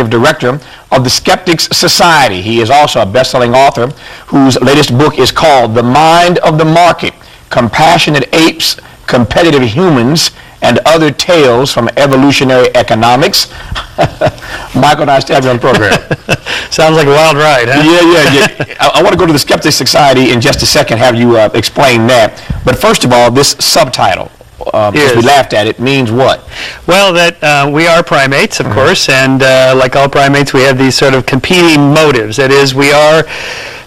executive director of the Skeptics Society. He is also a best-selling author whose latest book is called The Mind of the Market: Compassionate Apes, Competitive Humans, and Other Tales from Evolutionary Economics. Michael, nice to have you on the program. Sounds like a wild ride, huh? Yeah. I want to go to the Skeptics Society in just a second, have you explain that. But first of all, this subtitle, as we laughed at it, means what? Well, that we are primates, of course, and like all primates, we have these sort of competing motives. That is, we are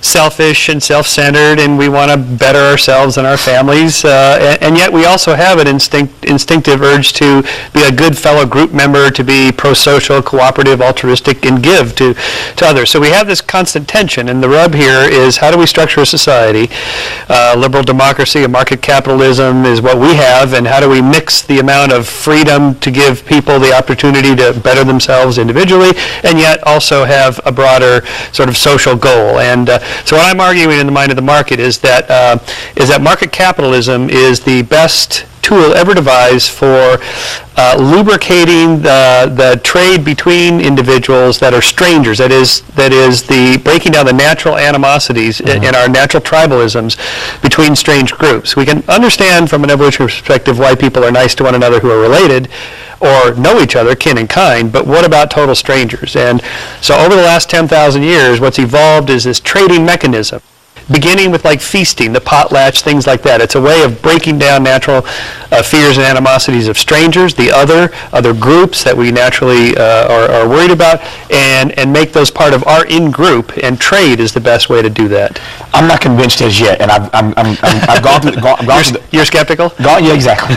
selfish and self-centered, and we want to better ourselves and our families, and yet we also have an instinctive urge to be a good fellow group member, to be pro-social, cooperative, altruistic, and give to others. So we have this constant tension, and the rub here is, how do we structure a society? Liberal democracy and market capitalism is what we have, and how do we mix the amount of freedom to give people the opportunity to better themselves individually, and yet also have a broader sort of social goal? And so what I'm arguing in The Mind of the Market is that market capitalism is the best tool ever devised for lubricating the trade between individuals that are strangers. That is the breaking down the natural animosities in our natural tribalisms between strange groups. We can understand from an evolutionary perspective why people are nice to one another who are related or know each other, kin and kind, but what about total strangers? And so over the last 10,000 years, what's evolved is this trading mechanism, beginning with like feasting, the potlatch, things like that. It's a way of breaking down natural fears and animosities of strangers, the other groups that we naturally are worried about, and make those part of our in-group, and trade is the best way to do that. I'm not convinced as yet, and I've gone through You're skeptical? Yeah, exactly.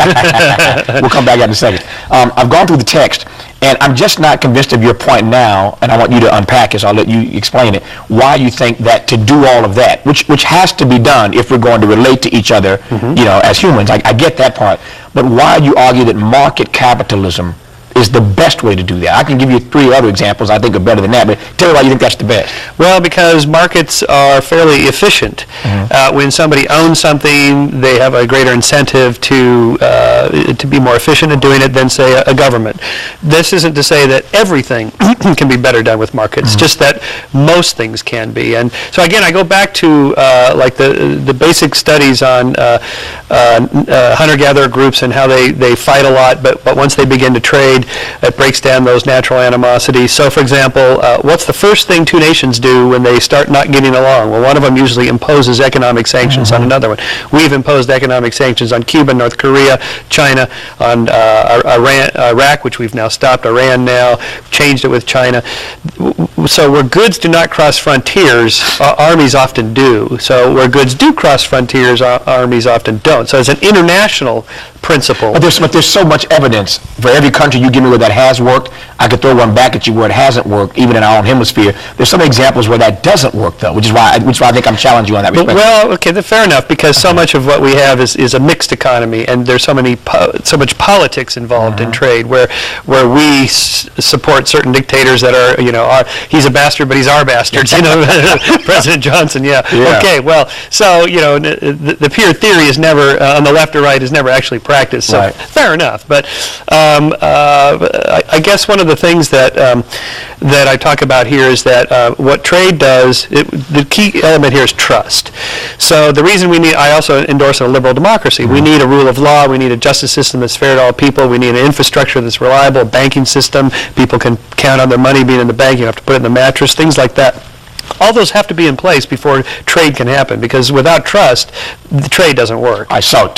We'll come back in a second. I've gone through the text, and I'm just not convinced of your point now, and I want you to unpack it, so I'll let you explain it, why you think that to do all of that, which has to be done if we're going to relate to each other, as humans. I get that part. But why you argue that market capitalism is the best way to do that? I can give you 3 other examples I think are better than that, but tell me why you think that's the best. Well, because markets are fairly efficient. When somebody owns something, they have a greater incentive to be more efficient at doing it than, say, a government. This isn't to say that everything can be better done with markets, just that most things can be. And so again, I go back to like the basic studies on hunter-gatherer groups and how they fight a lot, but once they begin to trade, it breaks down those natural animosities. So, for example, what's the first thing 2 nations do when they start not getting along? Well, one of them usually imposes economic sanctions on another one. We've imposed economic sanctions on Cuba, North Korea, China, on Iraq, which we've now stopped, Iran now, changed it with China. So where goods do not cross frontiers, armies often do. So where goods do cross frontiers, armies often don't. So it's an international principle. But there's so much evidence. For every country you give me where that has worked, I could throw one back at you where it hasn't worked, even in our own hemisphere. There's some examples where that doesn't work, though, which is why I think I'm challenging you on that respect. Well, okay, fair enough, because so much of what we have is a mixed economy, and there's so much politics involved in trade, where we support certain dictators that are, he's a bastard, but he's our bastards, President Johnson, yeah. Okay, well, so, the pure theory is never, on the left or right, is never actually practiced, so right. Fair enough. But I guess one of the things that I talk about here is that what trade does, the key element here is trust. So the reason I also endorse a liberal democracy. We need a rule of law, we need a justice system that's fair to all people, we need an infrastructure that's reliable, a banking system, people can count on their money being in the bank, you don't have to put it in the mattress, things like that. All those have to be in place before trade can happen, because without trust, the trade doesn't work. So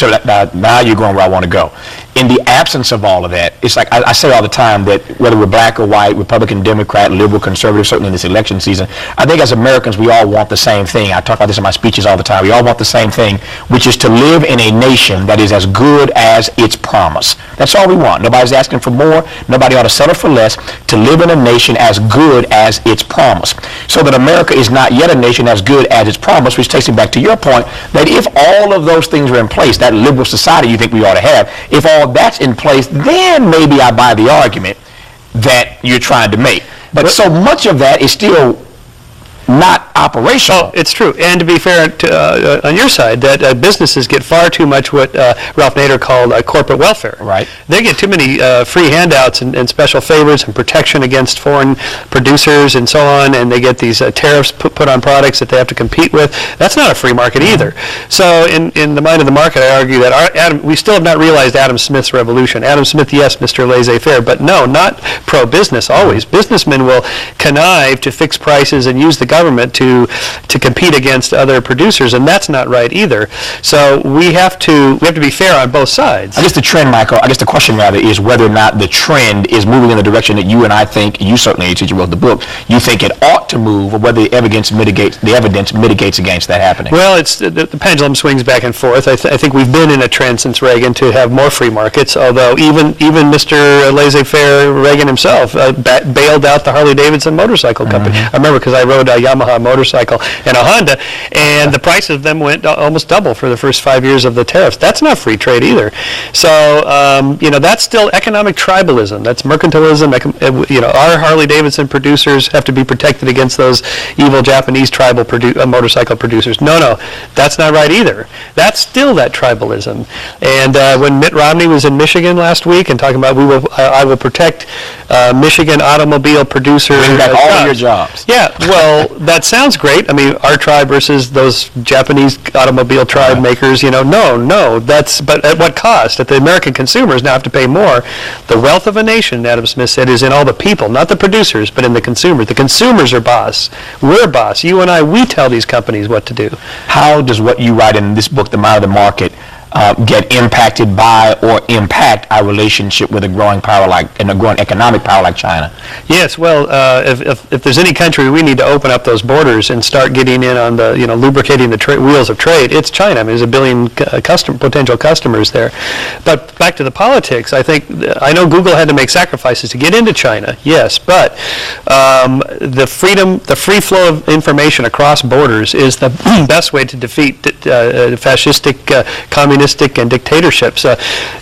now you're going where I want to go. In the absence of all of that, it's like I say all the time that whether we're black or white, Republican, Democrat, liberal, conservative, certainly in this election season, I think as Americans we all want the same thing. I talk about this in my speeches all the time. We all want the same thing, which is to live in a nation that is as good as its promise. That's all we want. Nobody's asking for more. Nobody ought to settle for less. To live in a nation as good as its promise. So that America is not yet a nation as good as its promise, which takes me back to your point that if all of those things are in place, that liberal society you think we ought to have, if all that's in place, then maybe I buy the argument that you're trying to make. But so much of that is still not operational. Oh, it's true. And to be fair on your side, that businesses get far too much what Ralph Nader called corporate welfare. Right. They get too many free handouts and special favors and protection against foreign producers and so on, and they get these tariffs put on products that they have to compete with. That's not a free market either. So in the mind of the market, I argue that we still have not realized Adam Smith's revolution. Adam Smith, yes, Mr. Laissez-faire, but no, not pro-business always. Businessmen will connive to fix prices and use the government to compete against other producers, and that's not right either. So we have to be fair on both sides. I guess the trend, Michael, the question rather is whether or not the trend is moving in the direction that you and I think, you certainly, since you wrote the book, you think it ought to move, or whether the evidence mitigates against that happening. Well, it's the pendulum swings back and forth. I think we've been in a trend since Reagan to have more free markets, although even Mr. Laissez-faire, Reagan himself, bailed out the Harley-Davidson motorcycle company. I remember because I rode a Yamaha motorcycle and a Honda, and the price of them went almost double for the first 5 years of the tariffs. That's not free trade either. So, that's still economic tribalism. That's mercantilism. Our Harley-Davidson producers have to be protected against those evil Japanese tribal motorcycle producers. No, that's not right either. That's still that tribalism. And when Mitt Romney was in Michigan last week and talking about I will protect Michigan automobile producers. Bring back all of your jobs. Yeah, well, that sounds great. I mean, our tribe versus those Japanese automobile tribe makers, no, but at what cost? That the American consumers now have to pay more. The wealth of a nation, Adam Smith said, is in all the people, not the producers, but in the consumers. The consumers are boss. We're boss. You and I, we tell these companies what to do. How does what you write in this book, The Mind of the Market, get impacted by or impact our relationship with a growing economic power like China? Yes, well, if there's any country we need to open up those borders and start getting in on the, lubricating the wheels of trade, it's China. I mean, there's 1 billion potential customers there. But back to the politics, I know Google had to make sacrifices to get into China, yes, but the free flow of information across borders is the best way to defeat fascistic, communistic, and dictatorships.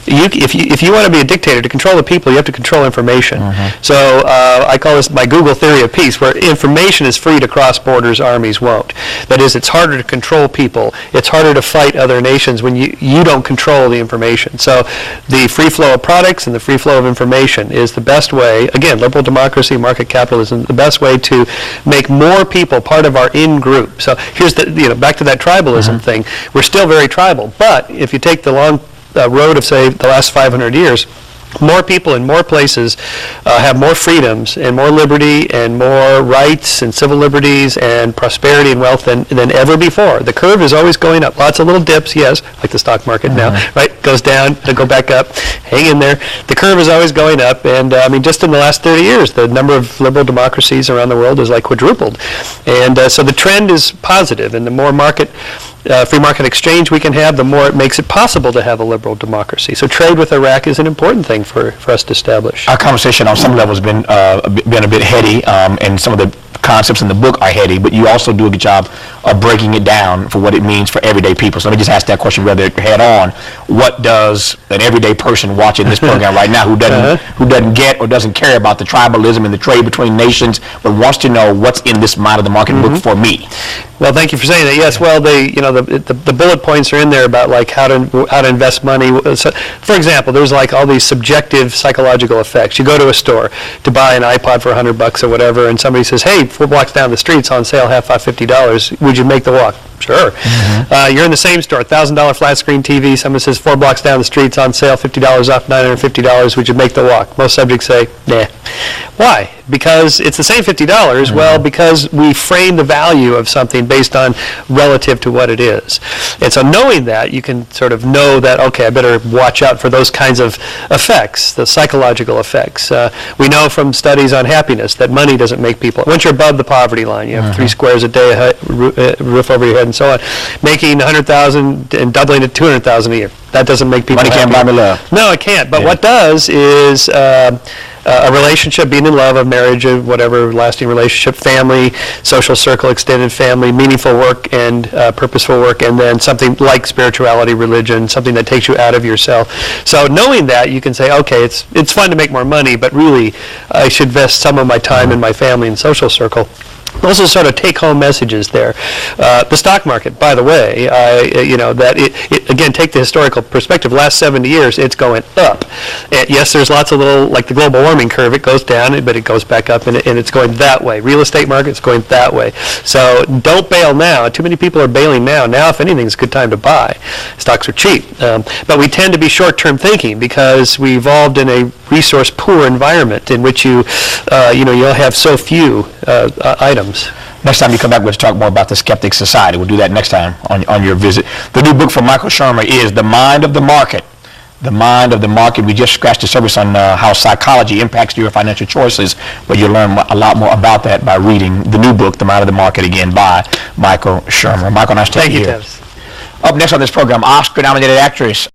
If you want to be a dictator, to control the people, you have to control information. So I call this my Google theory of peace, where information is freed across borders, armies won't. That is, it's harder to control people. It's harder to fight other nations when you don't control the information. So the free flow of products and the free flow of information is the best way, again, liberal democracy, market capitalism, the best way to make more people part of our in-group. So here's back to that tribalism thing. We're still very tribal, but if you take the long road of, say, the last 500 years, more people in more places have more freedoms and more liberty and more rights and civil liberties and prosperity and wealth than ever before. The curve is always going up. Lots of little dips, yes, like the stock market now, right? Goes down, it'll go back up. Hang in there. The curve is always going up, and just in the last 30 years, the number of liberal democracies around the world has quadrupled. And so the trend is positive, and the more free market exchange we can have, the more it makes it possible to have a liberal democracy. So trade with Iraq is an important thing for us to establish. Our conversation on some levels has been a bit heady, and some of the concepts in the book are heady, but you also do a good job of breaking it down for what it means for everyday people. So let me just ask that question rather head on. What does an everyday person watching this program right now who doesn't get or doesn't care about the tribalism and the trade between nations, but wants to know what's in this Mind of the Market book for me? Well, thank you for saying that. Yes, well, the bullet points are in there about how to invest money. So, for example, there's all these subjective psychological effects. You go to a store to buy an iPod for $100 or whatever, and somebody says, "Hey, 4 blocks down the street, it's on sale, half off, $50. Would you make the walk?" Sure. You're in the same store, $1,000 flat screen TV. Someone says 4 blocks down the street, it's on sale, $50 off, $950. Would you make the walk? Most subjects say, nah. Why? Because it's the same $50. Well, because we frame the value of something based on relative to what it is. And so knowing that, you can sort of know that, okay, I better watch out for those kinds of effects, the psychological effects. We know from studies on happiness that money doesn't make people, once you're above the poverty line, you have 3 squares a day, roof over your head, and so on, making $100,000 and doubling it to $200,000 a year. That doesn't make people happy. Money can't buy me love. No, it can't. But what does is a relationship, being in love, a marriage, a whatever, lasting relationship, family, social circle, extended family, meaningful work and purposeful work, and then something like spirituality, religion, something that takes you out of yourself. So knowing that, you can say, okay, it's fun to make more money, but really I should invest some of my time in my family and social circle. Those are sort of take-home messages there. The stock market, by the way, that it again, take the historical perspective. Last 70 years, it's going up. And yes, there's lots of little, like the global warming curve, it goes down, but it goes back up, and it's going that way. Real estate market's going that way. So don't bail now. Too many people are bailing now. Now, if anything, it's a good time to buy. Stocks are cheap. But we tend to be short-term thinking because we evolved in a resource-poor environment in which you'll have so few items. Next time you come back, we'll talk more about the Skeptic Society. We'll do that next time on your visit. The new book from Michael Shermer is The Mind of the Market. The Mind of the Market. We just scratched the surface on how psychology impacts your financial choices, but you'll learn a lot more about that by reading the new book, The Mind of the Market, again, by Michael Shermer. Michael, nice to have you here. Thank you, Tavis. Up next on this program, Oscar-nominated actress